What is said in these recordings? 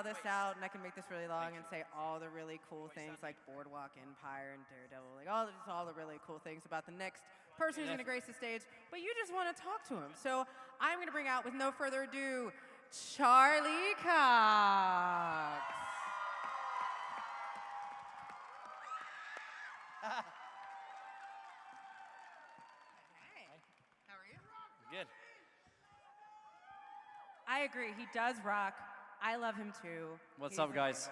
this out, and I can make this really long and say all the really cool things like Boardwalk Empire and Daredevil, like all the really cool things about the next person who's going to grace the stage, but you just want to talk to him. So I'm going to bring out, with no further ado, Charlie Cox. Hey, how are you? Good. I agree, he does rock. I love him too. What's up, guys?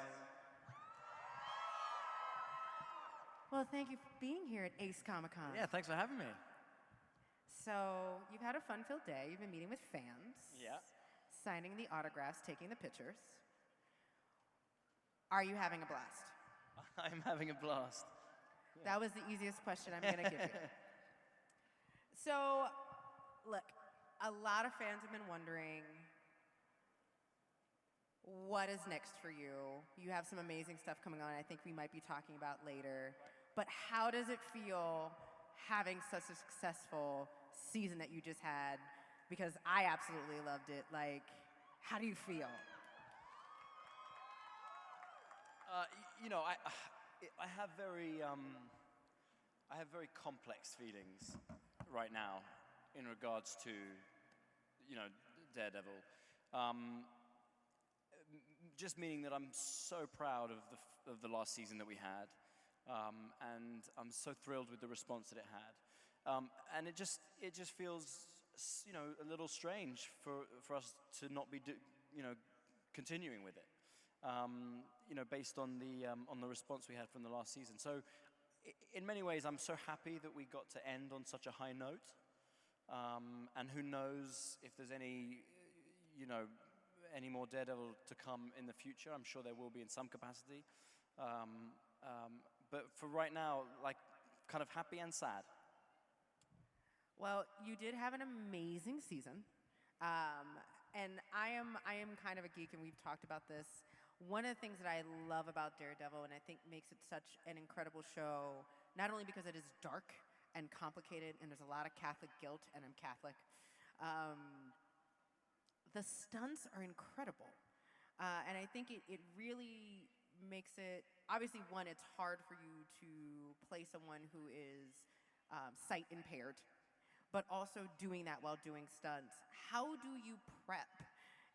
Well, thank you for being here at Ace Comic-Con. Yeah, thanks for having me. So, you've had a fun-filled day. You've been meeting with fans. Yeah. Signing the autographs, taking the pictures. Are you having a blast? I'm having a blast. That was the easiest question I'm going to give you. So, look, a lot of fans have been wondering, what is next for you? You have some amazing stuff coming on I think we might be talking about later. But how does it feel having such a successful season that you just had? Because I absolutely loved it. Like, how do you feel? You know, I have very complex feelings right now in regards to, you know, Daredevil. Just meaning that I'm so proud of the last season that we had, and I'm so thrilled with the response that it had, and it just feels, you know, a little strange for us to not be continuing with it, you know, based on the response we had from the last season. So, in many ways, I'm so happy that we got to end on such a high note, and who knows if there's any, you know, any more Daredevil to come in the future. I'm sure there will be in some capacity. But for right now, like, kind of happy and sad. Well, you did have an amazing season. And I am kind of a geek, and we've talked about this. One of the things that I love about Daredevil, and I think makes it such an incredible show, not only because it is dark and complicated, and there's a lot of Catholic guilt, and I'm Catholic, the stunts are incredible. And I think it really makes it, obviously, one, it's hard for you to play someone who is sight impaired, but also doing that while doing stunts. How do you prep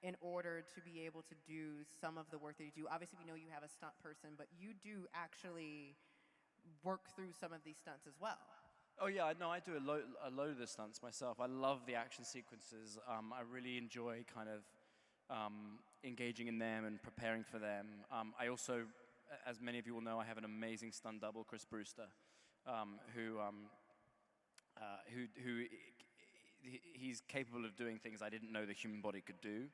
in order to be able to do some of the work that you do? Obviously, we know you have a stunt person, but you do actually work through some of these stunts as well. Oh yeah, no, I do a load of the stunts myself. I love the action sequences. I really enjoy kind of engaging in them and preparing for them. I also, as many of you will know, I have an amazing stunt double, Chris Brewster, he's capable of doing things I didn't know the human body could do.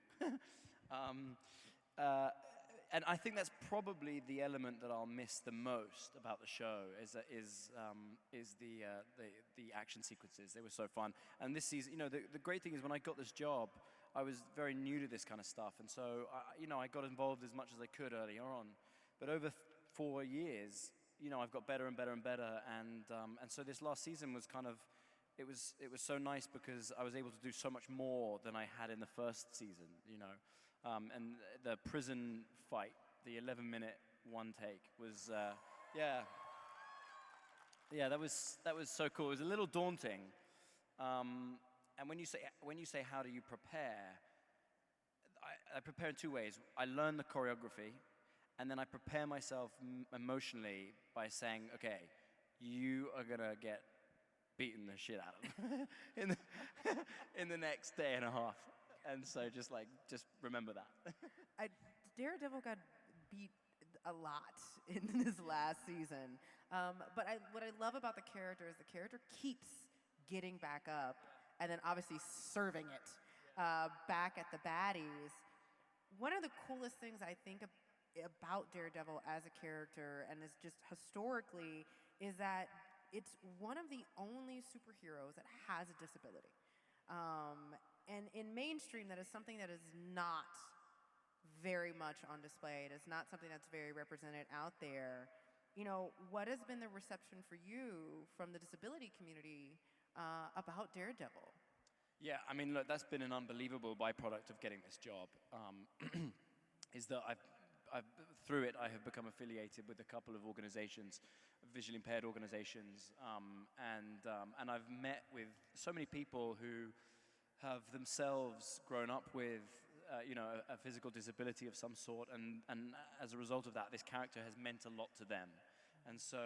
And I think that's probably the element that I'll miss the most about the show is the action sequences. They were so fun. And this season, you know, the great thing is when I got this job, I was very new to this kind of stuff, and so you know, I got involved as much as I could earlier on. But over 4 years, you know, I've got better and better and better, and so this last season was kind of, it was so nice because I was able to do so much more than I had in the first season, you know. And the prison fight, the 11-minute one take was, that was so cool. It was a little daunting. And when you say how do you prepare, I prepare in two ways. I learn the choreography, and then I prepare myself emotionally by saying, okay, you are gonna get beaten the shit out of in the next day and a half. And so just remember that. Daredevil got beat a lot in this last season. But what I love about the character is the character keeps getting back up and then obviously serving it back at the baddies. One of the coolest things I think about Daredevil as a character, and is just historically, is that it's one of the only superheroes that has a disability. And in mainstream, that is something that is not very much on display. It is not something that's very represented out there. You know, what has been the reception for you from the disability community about Daredevil? Yeah, I mean, look, that's been an unbelievable byproduct of getting this job. Is that through it, I have become affiliated with a couple of organizations, visually impaired organizations, and I've met with so many people who have themselves grown up with, a physical disability of some sort, and as a result of that, this character has meant a lot to them. And so,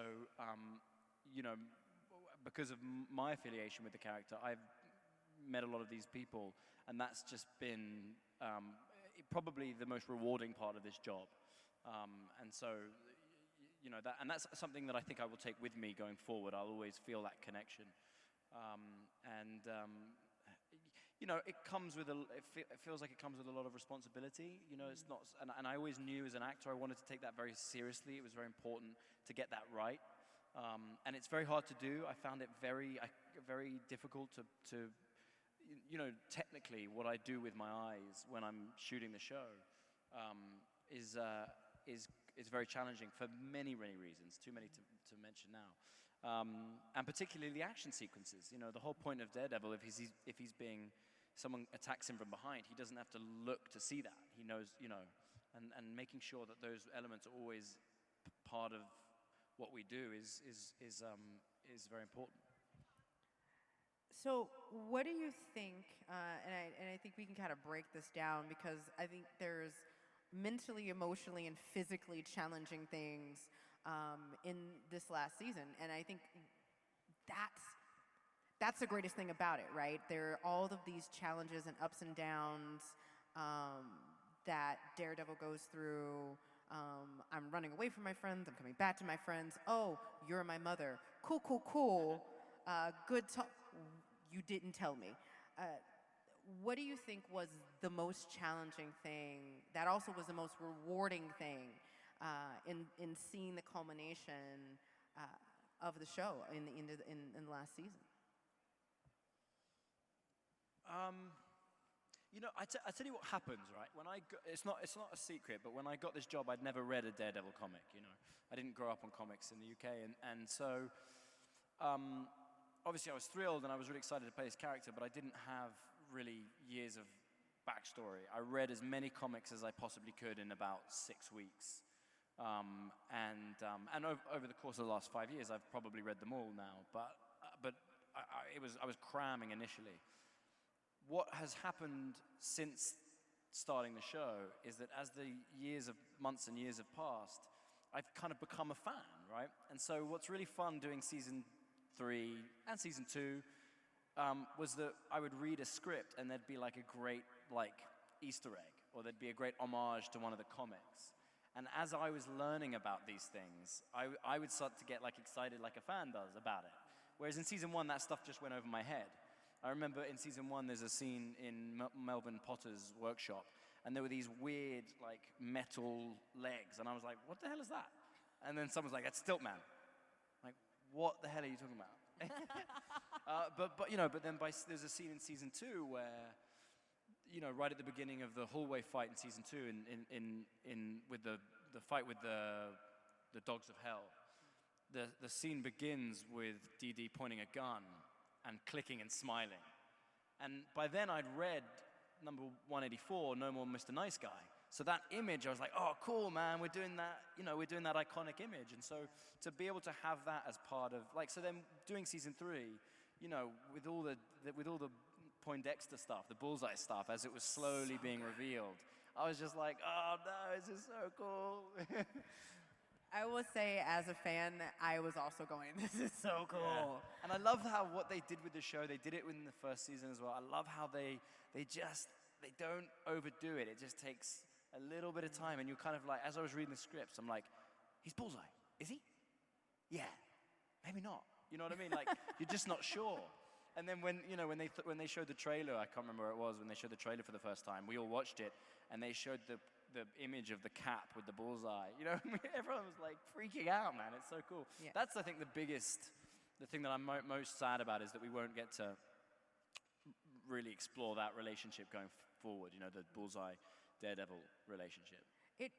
because of my affiliation with the character, I've met a lot of these people, and that's just been probably the most rewarding part of this job. And so, that's something that I think I will take with me going forward. I'll always feel that connection. It comes with it feels like it comes with a lot of responsibility. It's not, and I always knew as an actor I wanted to take that very seriously. It was very important to get that right. And it's very hard to do. I found it very difficult to technically what I do with my eyes when I'm shooting the show is very challenging for many reasons, too many to mention now. And particularly the action sequences. The whole point of Daredevil, if he's being, someone attacks him from behind, he doesn't have to look to see that. He knows, and making sure that those elements are always part of what we do is very important. So, what do you think? And I think we can kind of break this down, because I think there's mentally, emotionally, and physically challenging things in this last season, and I think that's the greatest thing about it, right? There are all of these challenges and ups and downs that Daredevil goes through. I'm running away from my friends. I'm coming back to my friends. Oh, you're my mother. Cool. Good talk. You didn't tell me. What do you think was the most challenging thing, that also was the most rewarding thing in seeing the culmination of the show in the last season? I tell you what happens, right? It's not a secret, but when I got this job, I'd never read a Daredevil comic. I didn't grow up on comics in the UK, and so obviously I was thrilled and I was really excited to play this character, but I didn't have really years of backstory. I read as many comics as I possibly could in about 6 weeks, and over the course of the last 5 years, I've probably read them all now. But I was cramming initially. What has happened since starting the show is that as the months and years have passed, I've kind of become a fan, right? And so what's really fun doing season 3 and season 2 was that I would read a script and there'd be like a great Easter egg, or there'd be a great homage to one of the comics. And as I was learning about these things, I would start to get excited like a fan does about it. Whereas in season 1, that stuff just went over my head. I remember in season 1, there's a scene in Melvin Potter's workshop, and there were these weird, metal legs, and I was like, what the hell is that? And then someone's like, that's Stiltman. Like, what the hell are you talking about? But then there's a scene in season 2 where, right at the beginning of the hallway fight in season 2, with the fight with the Dogs of Hell, the scene begins with Dee Dee pointing a gun and clicking and smiling. And by then I'd read number 184, No More Mr. Nice Guy. So that image, I was like, oh, cool, man, we're doing that, we're doing that iconic image. And so to be able to have that as part of, so then doing season 3, with all the Poindexter stuff, the Bullseye stuff, as it was slowly being revealed, I was just like, oh no, this is so cool. I will say, as a fan, I was also going, this is so cool. Yeah. And I love what they did with the show. They did it in the first season as well. I love how they don't overdo it. It just takes a little bit of time. And you're kind of like, as I was reading the scripts, I'm like, he's Bullseye. Is he? Yeah. Maybe not. You know what I mean? You're just not sure. And then when they showed the trailer, I can't remember where it was, when they showed the trailer for the first time, we all watched it, and they showed the image of the cap with the bullseye. Everyone was freaking out, man. It's so cool. Yeah. That's, I think, the thing that I'm most sad about is that we won't get to really explore that relationship going forward, the Bullseye Daredevil relationship. It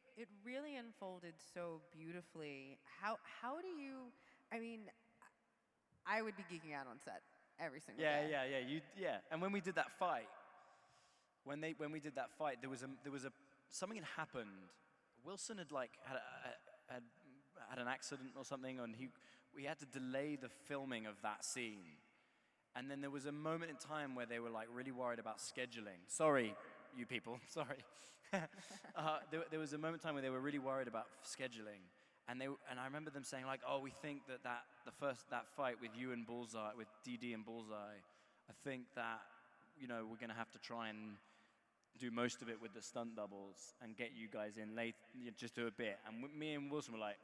really unfolded so beautifully. How do you, I would be geeking out on set every single day. Yeah. And when we did that fight, there was something had happened Wilson had like had had an accident or something, and we had to delay the filming of that scene. And then there was a moment in time where they were like really worried about scheduling. Sorry, you people, sorry. There was a moment in time where they were really worried about scheduling. And I remember them saying like, oh, we think that fight with you and Bullseye, with DD and Bullseye, I think that, you know, we're gonna have to try and do most of it with the stunt doubles and get you guys in late, just do a bit. And me and Wilson were like,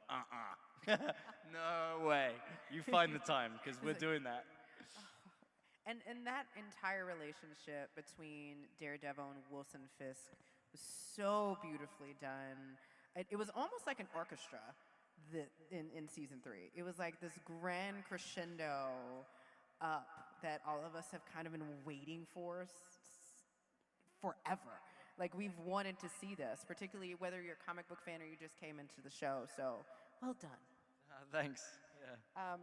no way. You find the time, because we're doing that. And that entire relationship between Daredevil and Wilson Fisk was so beautifully done. It was almost like an orchestra in season 3. It was like this grand crescendo up that all of us have kind of been waiting for forever. Like, we've wanted to see this, particularly whether you're a comic book fan or you just came into the show. So, well done. Thanks. Yeah.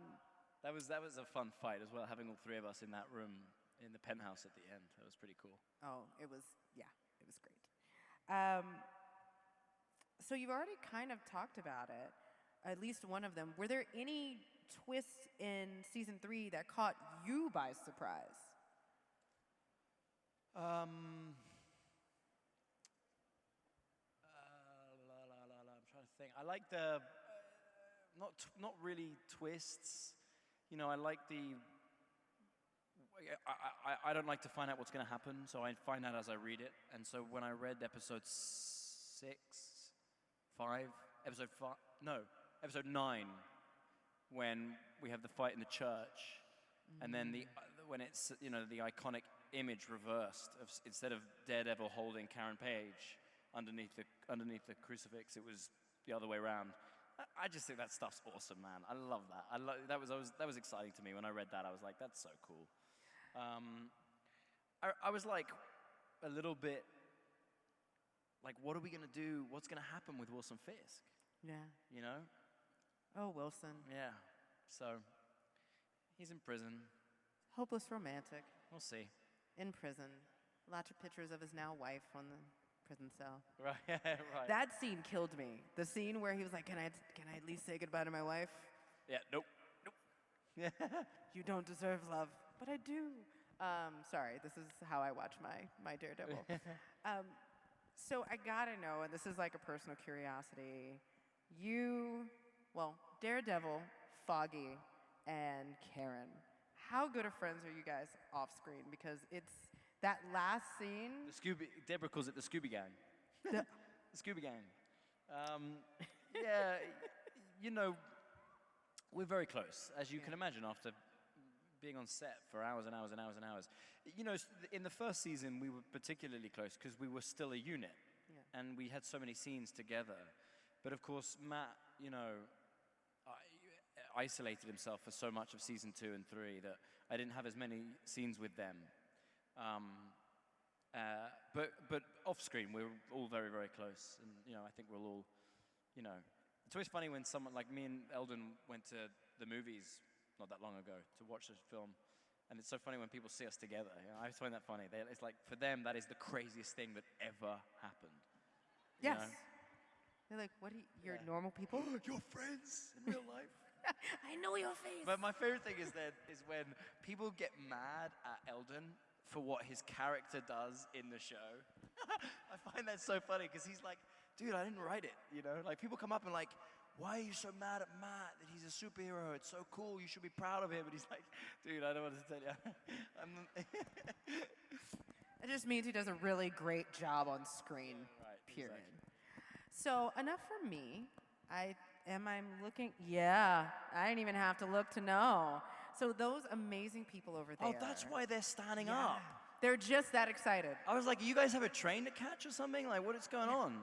That was a fun fight as well, having all three of us in that room in the penthouse at the end. That was pretty cool. Oh, it was great. So you've already kind of talked about it, at least one of them. Were there any twists in season 3 that caught you by surprise? I'm trying to think. I like the not really twists. You know, I like I don't like to find out what's going to happen, so I find out as I read it. And so when I read episode 9, when we have the fight in the church, and then when it's, you know, the iconic image reversed of, instead of Daredevil holding Karen Page underneath the crucifix, it was the other way around. I just think that stuff's awesome, man. I love that. That was exciting to me when I read that. I was like, that's so cool. I was like a little bit like, what are we gonna do? What's gonna happen with Wilson Fisk? Yeah. You know? Oh, Wilson. Yeah. So he's in prison. Hopeless romantic. We'll see. In prison. Lots of pictures of his now wife on the prison cell. Right. Right. That scene killed me. The scene where he was like, can I at least say goodbye to my wife? Yeah. Nope. Yeah. You don't deserve love, but I do. Sorry, this is how I watch my Daredevil. So I gotta know, and this is like a personal curiosity. Daredevil, Foggy, and Karen. How good of friends are you guys off screen? Because it's that last scene. Deborah calls it the Scooby Gang. The Scooby Gang. Yeah, you know, we're very close, as you can imagine, after being on set for hours and hours and hours and hours. You know, in the first season, we were particularly close because we were still a unit, and we had so many scenes together. But of course, Matt, you know, isolated himself for so much of season 2 and 3 that I didn't have as many scenes with them. But off screen, we're all very, very close, and you know, I think we'll all, you know, it's always funny when someone like me and Eldon went to the movies not that long ago to watch this film, and it's so funny when people see us together. You know, I always find that funny. It's like, for them, that is the craziest thing that ever happened. Yes. Know? They're like, what? You're normal people? You're friends in real life. I know your face. But my favorite thing is when people get mad at Eldon for what his character does in the show. I find that so funny because he's like, dude, I didn't write it, you know? Like, people come up and like, why are you so mad at Matt that he's a superhero? It's so cool. You should be proud of him. And he's like, dude, I don't want to tell you. It just means he does a really great job on screen, period. Exactly. So enough for me. I'm looking? Yeah, I didn't even have to look to know. So those amazing people over there. Oh, that's why they're standing up. They're just that excited. I was like, you guys have a train to catch or something? Like, what is going on?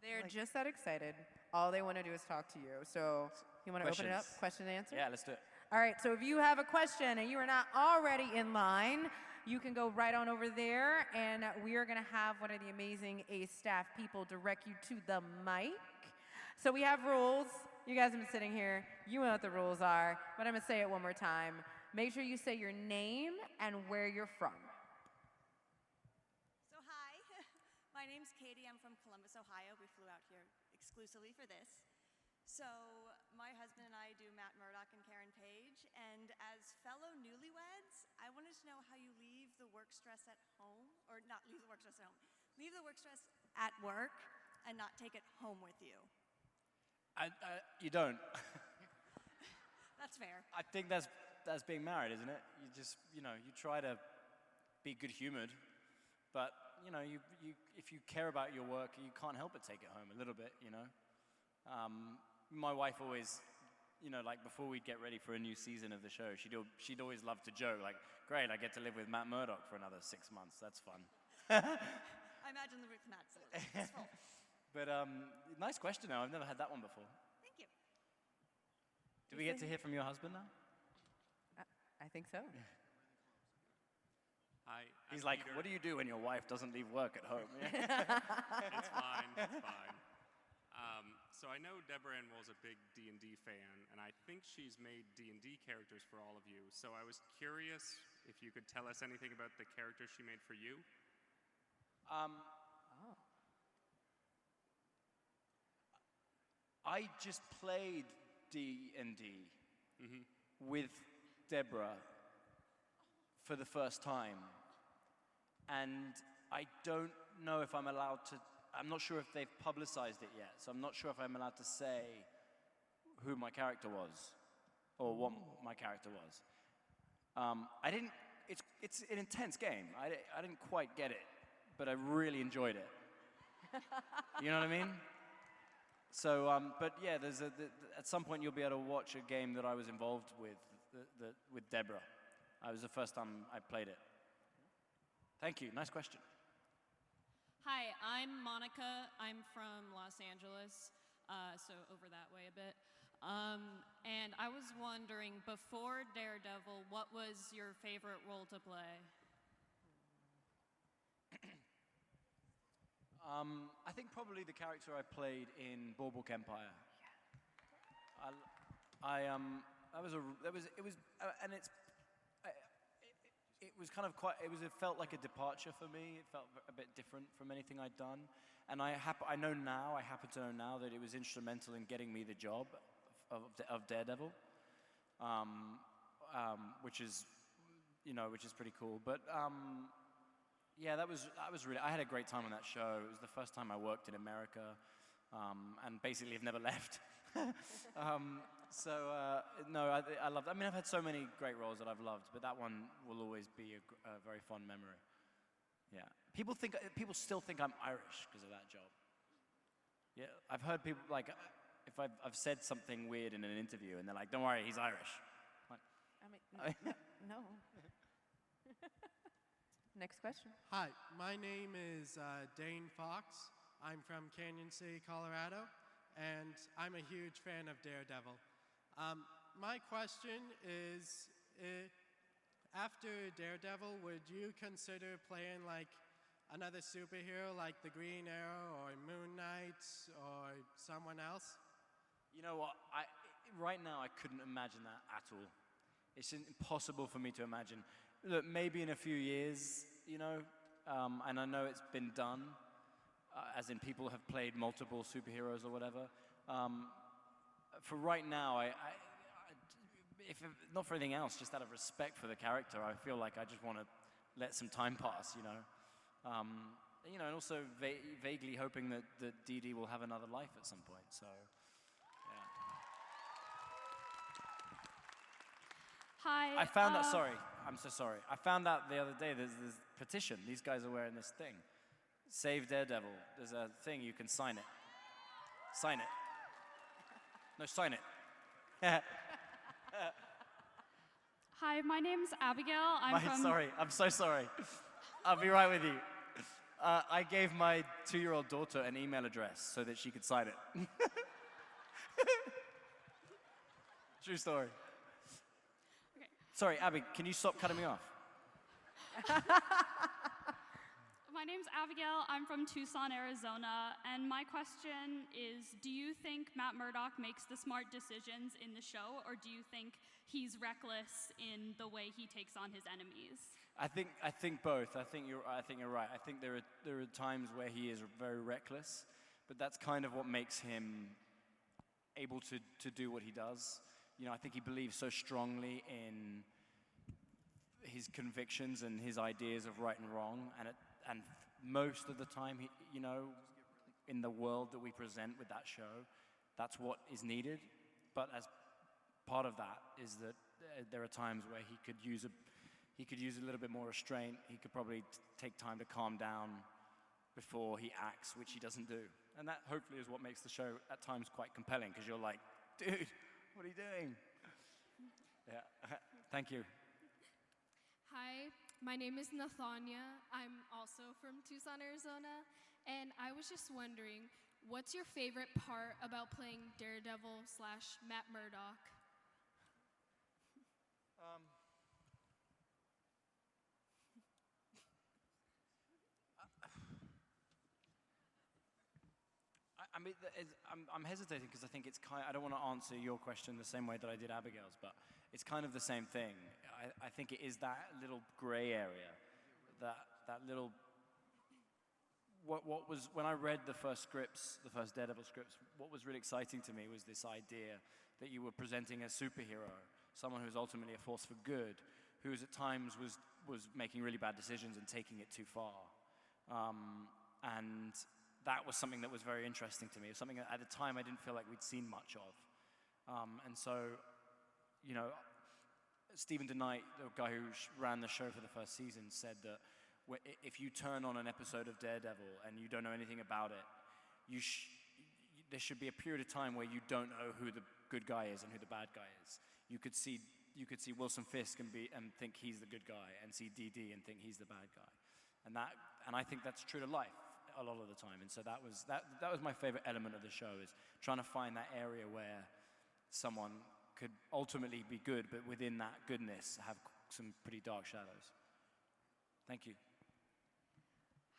They're just that excited. All they want to do is talk to you. So you want to open it up? Question and answer? Yeah, let's do it. All right, so if you have a question and you are not already in line, you can go right on over there, and we are going to have one of the amazing ACE staff people direct you to the mic. So we have rules. You guys have been sitting here. You know what the rules are, but I'm going to say it one more time. Make sure you say your name and where you're from. So hi, my My name's Katie. I'm from Columbus, Ohio. We flew out here exclusively for this. So my husband and I do Matt Murdock and Karen Page, and as fellow newlyweds, I wanted to know how you leave the work stress at home, or not leave the work stress at home, leave the work stress at work and not take it home with you. You don't. That's fair. I think that's being married, isn't it? You just, you try to be good-humored, but, if you care about your work, you can't help but take it home a little bit, My wife always, like before we'd get ready for a new season of the show, she'd always love to joke, like, great, I get to live with Matt Murdock for another 6 months, that's fun. I imagine the with Matt's a little stressful. But nice question, though. I've never had that one before. Thank you. Do we get to hear from your husband now? I think so. He's like, what do you do when your wife doesn't leave work at home? It's fine, it's fine. So I know Deborah Ann was a big D&D fan, and I think she's made D&D characters for all of you. So I was curious if you could tell us anything about the characters she made for you. I just played D&D with Deborah for the first time, and I don't know if I'm allowed to. I'm not sure if they've publicized it yet, so I'm not sure if I'm allowed to say who my character was or what my character was. I didn't. It's an intense game. I didn't quite get it, but I really enjoyed it. You know what I mean? So, but yeah, at some point you'll be able to watch a game that I was involved with with Deborah. It was the first time I played it. Thank you. Nice question. Hi, I'm Monica. I'm from Los Angeles, so over that way a bit. And I was wondering, before Daredevil, what was your favorite role to play? I think probably the character I played in Boardwalk Empire. It felt like a departure for me. It felt a bit different from anything I'd done, and I happen to know now that it was instrumental in getting me the job of Daredevil, which is pretty cool. But yeah, that was really. I had a great time on that show. It was the first time I worked in America, and basically have never left. No, I loved. I mean, I've had so many great roles that I've loved, but that one will always be a very fond memory. Yeah, people still think I'm Irish because of that job. Yeah, I've heard people like, if I've said something weird in an interview, and they're like, "Don't worry, he's Irish." Like, No. Next question. Hi, my name is Dane Fox. I'm from Canyon City, Colorado, and I'm a huge fan of Daredevil. My question is, after Daredevil, would you consider playing like another superhero like the Green Arrow or Moon Knight or someone else? You know what? Right now, I couldn't imagine that at all. It's impossible for me to imagine. Look, maybe in a few years, and I know it's been done, as in people have played multiple superheroes or whatever. For right now, if not for anything else, just out of respect for the character, I feel like I just want to let some time pass, and also vaguely hoping that Dee Dee will have another life at some point. So, yeah. Hi. I found out. Sorry, I'm so sorry. I found out the other day. There's this petition. These guys are wearing this thing. Save Daredevil. There's a thing you can sign it. Sign it. No, sign it. Hi, my name's Abigail. Sorry, I'm so sorry. I'll be right with you. I gave my 2-year-old daughter an email address so that she could sign it. True story. Okay. Sorry, Abby, can you stop cutting me off? My name's Abigail. I'm from Tucson, Arizona, and my question is, do you think Matt Murdock makes the smart decisions in the show, or do you think he's reckless in the way he takes on his enemies? I think both. I think you're right. I think there are times where he is very reckless, but that's kind of what makes him able to do what he does. You know, I think he believes so strongly in his convictions and his ideas of right and wrong, and most of the time, you know, in the world that we present with that show, that's what is needed. But as part of that is that there are times where he could use a little bit more restraint. He could probably take time to calm down before he acts, which he doesn't do. And that hopefully is what makes the show at times quite compelling, because you're like, dude, what are you doing? Yeah, thank you. Hi, my name is Nathania. I'm also from Tucson, Arizona, and I was just wondering, what's your favorite part about playing Daredevil / Matt Murdock? I mean, I'm hesitating because I think it's kind. I don't want to answer your question the same way that I did Abigail's, but it's kind of the same thing. I think it is that little gray area, that little. What was when I read the first scripts, the first Daredevil scripts? What was really exciting to me was this idea that you were presenting a superhero, someone who's ultimately a force for good, who at times was making really bad decisions and taking it too far, and that was something that was very interesting to me. It was something that at the time I didn't feel like we'd seen much of. And so, you know, Stephen DeKnight, the guy who ran the show for the first season, said that if you turn on an episode of Daredevil and you don't know anything about it, there should be a period of time where you don't know who the good guy is and who the bad guy is. You could see Wilson Fisk and think he's the good guy, and see DD and think he's the bad guy. And I think that's true to life a lot of the time. And so that was my favorite element of the show, is trying to find that area where someone could ultimately be good, but within that goodness have some pretty dark shadows. Thank you.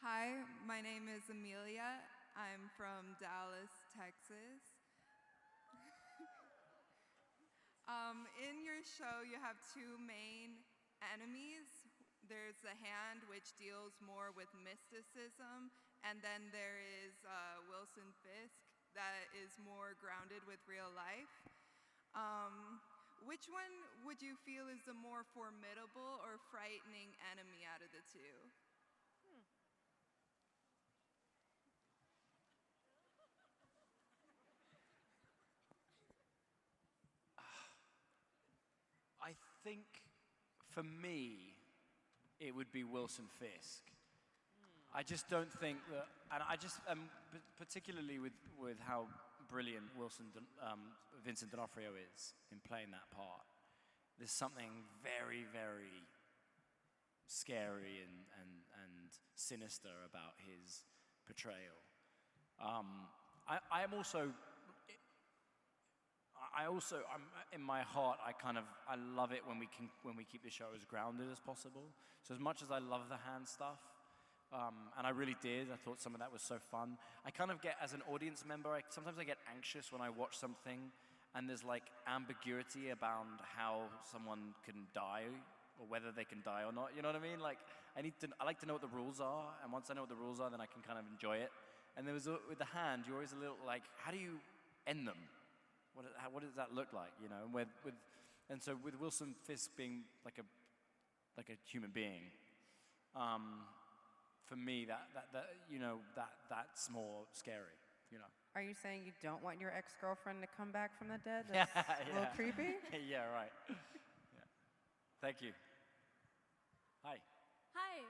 Hi, my name is Amelia. I'm from Dallas, Texas. In your show, you have two main enemies. There's the Hand, which deals more with mysticism, and then there is Wilson Fisk, that is more grounded with real life. Which one would you feel is the more formidable or frightening enemy out of the two? I think for me, it would be Wilson Fisk. I just don't think that, and I just, particularly with how brilliant Vincent D'Onofrio is in playing that part, there's something very, very scary and sinister about his portrayal. I'm in my heart, I love it when we keep the show as grounded as possible. So as much as I love the Hand stuff, and I really did, I thought some of that was so fun. I kind of get, as an audience member, sometimes I get anxious when I watch something and there's like ambiguity about how someone can die or whether they can die or not. You know what I mean? Like I like to know what the rules are, and once I know what the rules are, then I can kind of enjoy it. And there was with the Hand, you're always a little like, how do you end them? What does that look like, you know? And so with Wilson Fisk being like a human being, for me that's more scary, you know. Are you saying you don't want your ex-girlfriend to come back from the dead? That's a little creepy. Yeah, right. Yeah. Thank you. Hi. Hi,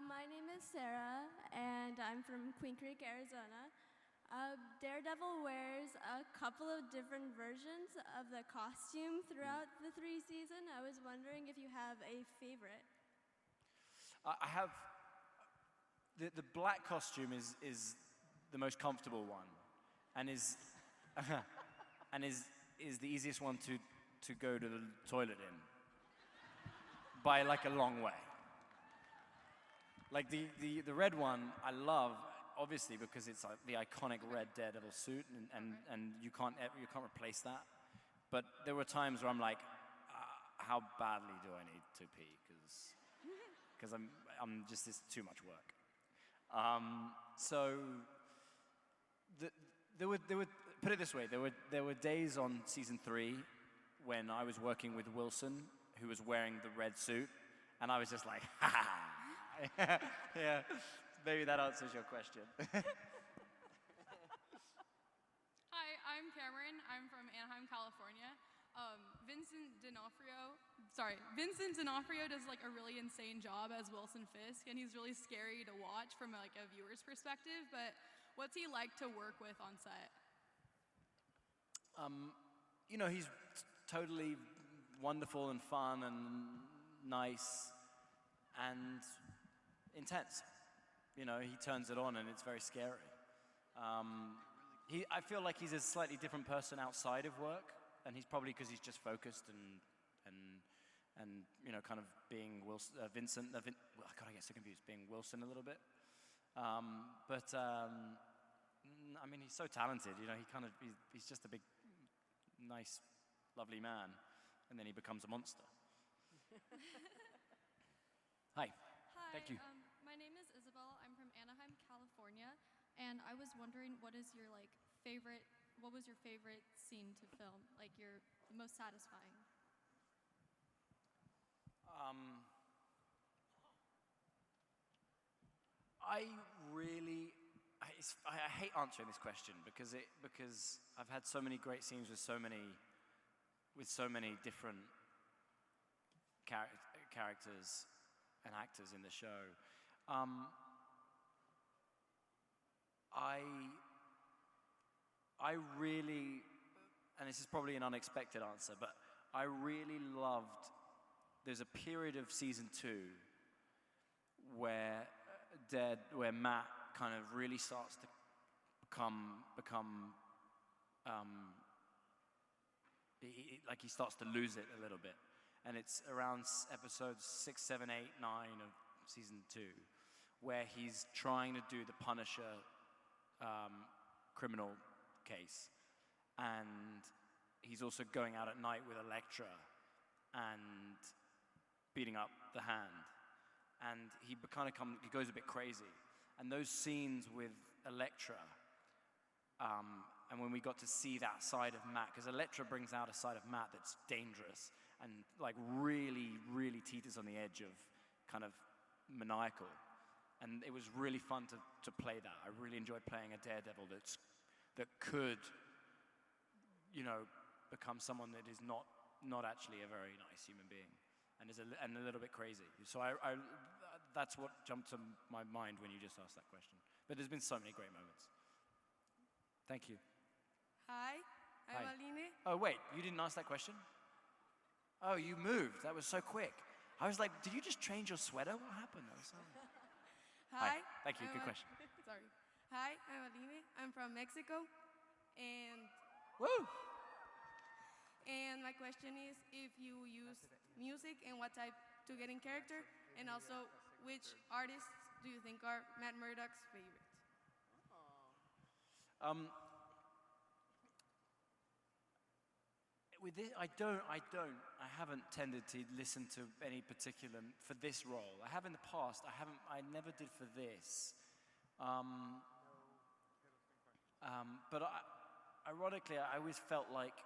my name is Sarah, and I'm from Queen Creek, Arizona. Daredevil wears a couple of different versions of the costume throughout the 3 seasons. I was wondering if you have a favorite. I have the black costume is the most comfortable one, and is the easiest one to go to the toilet in by like a long way. Like the red one I love, obviously, because it's like the iconic red Daredevil suit, and you can't replace that. But there were times where I'm like, how badly do I need to pee? Because because I'm just, it's too much work. So there were, put it this way, there were days on season 3 when I was working with Wilson, who was wearing the red suit, and I was just like, ha ha. Yeah, maybe that answers your question. Hi, I'm Cameron. I'm from Anaheim, California. Vincent D'Onofrio does like a really insane job as Wilson Fisk, and he's really scary to watch from like a viewer's perspective. But what's he like to work with on set? You know, he's totally wonderful and fun and nice and intense. You know, he turns it on and it's very scary. I feel like he's a slightly different person outside of work, and he's probably because he's just focused and you know, kind of being Vincent. God, I get so confused. Being Wilson a little bit, I mean, he's so talented. You know, he's just a big, nice, lovely man, and then he becomes a monster. Hi. Hi. Thank you. My name is Isabel. I'm from Anaheim, California, and I was wondering what was your favorite scene to film? Like your most satisfying? I hate answering this question because I've had so many great scenes with so many different characters and actors in the show. I really, and this is probably an unexpected answer, but I really loved, there's a period of season 2 where Matt kind of really starts to become he starts to lose it a little bit. And it's around episodes 6, 7, 8, 9 of season 2, where he's trying to do the Punisher criminal case. And he's also going out at night with Elektra and beating up the Hand. And he goes a bit crazy. And those scenes with Elektra, and when we got to see that side of Matt, because Elektra brings out a side of Matt that's dangerous and like really, really teeters on the edge of kind of maniacal. And it was really fun to play that. I really enjoyed playing a Daredevil that could, you know, become someone that is not actually a very nice human being and is a little bit crazy. So that's what jumped to my mind when you just asked that question. But there's been so many great moments. Thank you. Hi, I'm Hi. Aline. Oh, wait, you didn't ask that question? Oh, you moved. That was so quick. I was like, did you just change your sweater? What happened? Hi. Thank you. Good question. Sorry. Hi, I'm Aline. I'm from Mexico. And woo! And my question is if you use music and what type to get in character, and also which artists do you think are Matt Murdock's favorite? With this, I haven't tended to listen to any particular for this role. I have in the past. I never did for this. But ironically, I always felt like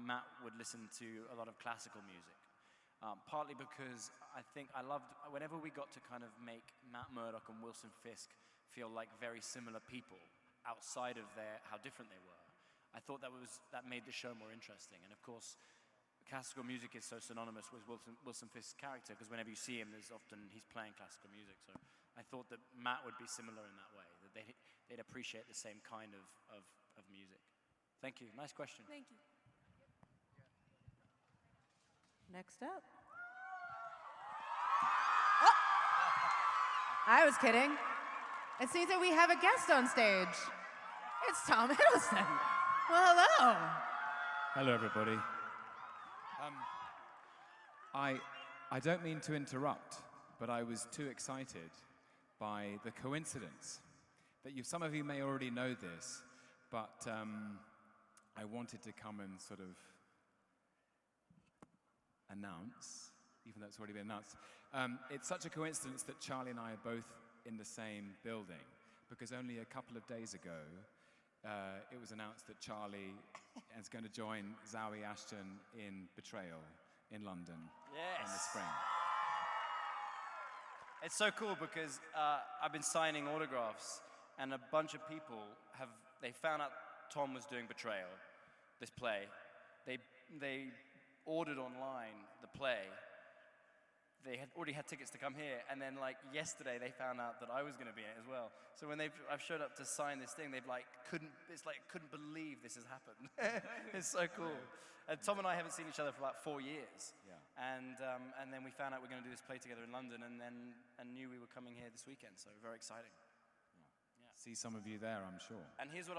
Matt would listen to a lot of classical music. Partly because I think I loved whenever we got to kind of make Matt Murdock and Wilson Fisk feel like very similar people outside of how different they were. I thought that made the show more interesting. And of course, classical music is so synonymous with Wilson Fisk's character because whenever you see him, he's playing classical music. So I thought that Matt would be similar in that way, that they'd appreciate the same kind of music. Thank you. Nice question. Thank you. Next up. Oh! I was kidding. It seems that we have a guest on stage. It's Tom Hiddleston. Well, hello. Hello, everybody. I don't mean to interrupt, but I was too excited by the coincidence that some of you may already know this, but I wanted to come and sort of announce, even though it's already been announced, It's such a coincidence that Charlie and I are both in the same building, because only a couple of days ago, it was announced that Charlie is going to join Zawe Ashton in Betrayal in London in the spring. It's so cool because I've been signing autographs, and a bunch of people they found out Tom was doing Betrayal, this play. They ordered online the play. They had already had tickets to come here, and then like yesterday they found out that I was going to be in it as well. So when I've showed up to sign this thing, couldn't believe this has happened. It's so cool. And Tom and I haven't seen each other for about 4 years. Yeah. And then we found out we're going to do this play together in London, and knew we were coming here this weekend. So very exciting. See some of you there, I'm sure. And here's what